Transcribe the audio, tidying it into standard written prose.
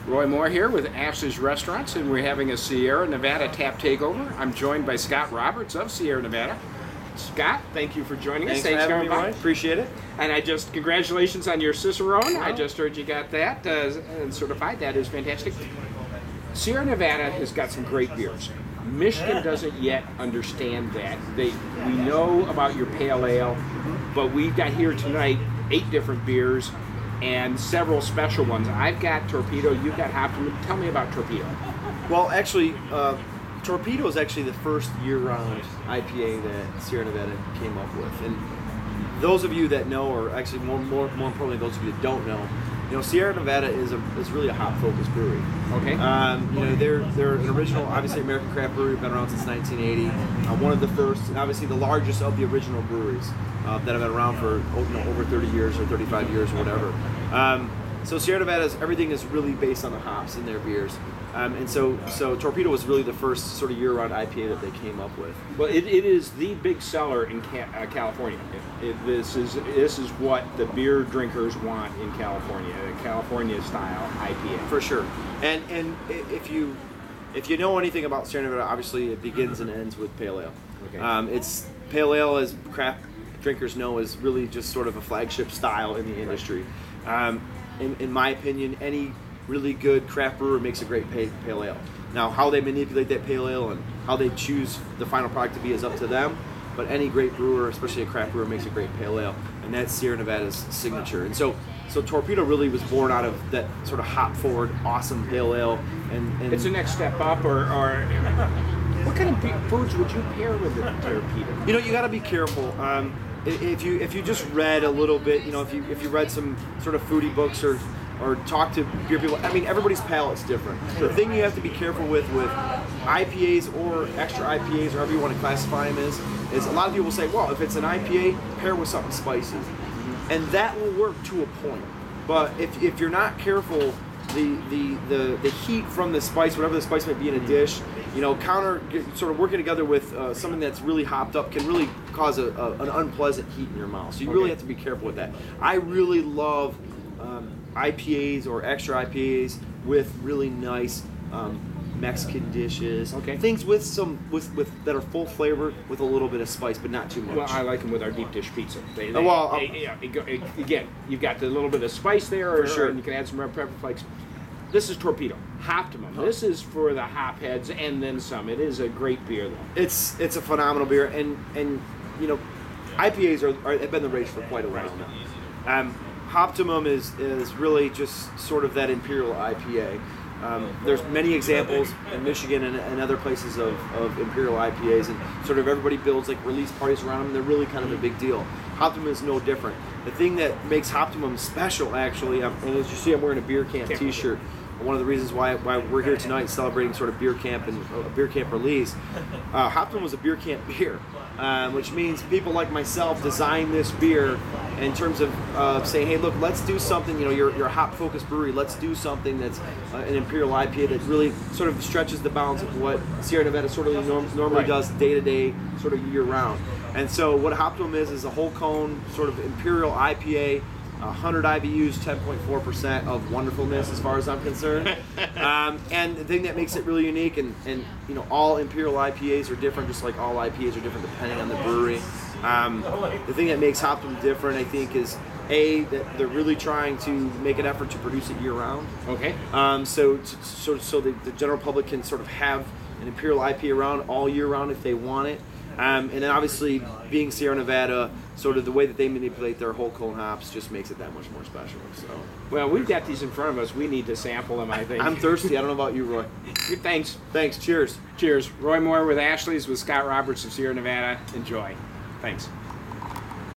Roy Moore here with Ashley's Restaurants, and we're having a Sierra Nevada tap takeover. I'm joined by Scott Roberts of Sierra Nevada. Scott, thank you for joining us. Thanks for having me, Roy. Appreciate it. And congratulations on your Cicerone. Wow. I just heard you got that certified. That is fantastic. Sierra Nevada has got some great beers. Michigan doesn't yet understand that. We know about your pale ale, but we've got here tonight 8 different beers and several special ones. I've got Torpedo, you've got Optimum. Tell me about Torpedo. Well, actually, Torpedo is actually the first year-round IPA that Sierra Nevada came up with. And those of you that know, or actually more importantly, those of you that don't know, Sierra Nevada is really a hop-focused brewery. Okay. They're an original, obviously American craft brewery, been around since 1980. One of the first, and obviously the largest of the original breweries that have been around for over 30 years or 35 years or whatever. So Sierra Nevada's everything is really based on the hops in their beers. And so Torpedo was really the first sort of year-round IPA that they came up with. Well, it is the big seller in California. This is what the beer drinkers want in California, a California-style IPA. For sure. And if you know anything about Sierra Nevada, obviously it begins and ends with pale ale. Okay. It's pale ale, as craft drinkers know, is really just sort of a flagship style in the industry. In my opinion, any really good craft brewer makes a great pale ale. Now, how they manipulate that pale ale and how they choose the final product to be is up to them, but any great brewer, especially a craft brewer, makes a great pale ale, and that's Sierra Nevada's signature. And so Torpedo really was born out of that sort of hop-forward, awesome pale ale. And it's the next step up, or what kind of foods would you pair with the Torpedo? You got to be careful. If you just read a little bit, if you read some sort of foodie books or talk to beer people, I mean, everybody's palate's different. The thing you have to be careful with IPAs or extra IPAs, or however you want to classify them is a lot of people say, well, if it's an IPA, pair with something spicy. And that will work to a point. But if you're not careful, the heat from the spice, whatever the spice might be in a dish, sort of working together with something that's really hopped up can really cause an unpleasant heat in your mouth. So you really have to be careful with that. I really love IPAs or extra IPAs with really nice Mexican dishes. Okay. Things with that are full flavor with a little bit of spice, but not too much. Well, I like them with our deep dish pizza. Again, you've got the little bit of spice there, sure. And you can add some red pepper flakes. This is Torpedo, Optimum. This is for the hop heads and then some. It is a great beer, though. It's a phenomenal beer, and IPAs have been the rage for quite a while now. Optimum is really just sort of that Imperial IPA. There's many examples in Michigan and other places of Imperial IPAs, and sort of everybody builds like release parties around them. They're really kind of a big deal. Optimum is no different. The thing that makes Optimum special, actually, and as you see, I'm wearing a Beer Camp T-shirt. One of the reasons why we're here tonight celebrating sort of beer camp and a beer camp release. Optimum was a beer camp beer, which means people like myself design this beer in terms of saying, hey, look, let's do something. You're a hop-focused brewery. Let's do something that's an Imperial IPA that really sort of stretches the bounds of what Sierra Nevada sort of normally does day to day, sort of year round. And so what Optimum is a whole cone sort of Imperial IPA. 100 IBUs, 10.4% of wonderfulness as far as I'm concerned. And the thing that makes it really unique, and all Imperial IPAs are different, just like all IPAs are different depending on the brewery. The thing that makes Optimum different, I think, is that they're really trying to make an effort to produce it year-round. Okay. So the general public can sort of have an Imperial IPA around all year-round if they want it. And then obviously, being Sierra Nevada, sort of the way that they manipulate their whole cone hops just makes it that much more special. So, well, we've got these in front of us. We need to sample them, I think. I'm thirsty. I don't know about you, Roy. Thanks. Cheers. Cheers. Roy Moore with Ashley's with Scott Roberts of Sierra Nevada. Enjoy. Thanks.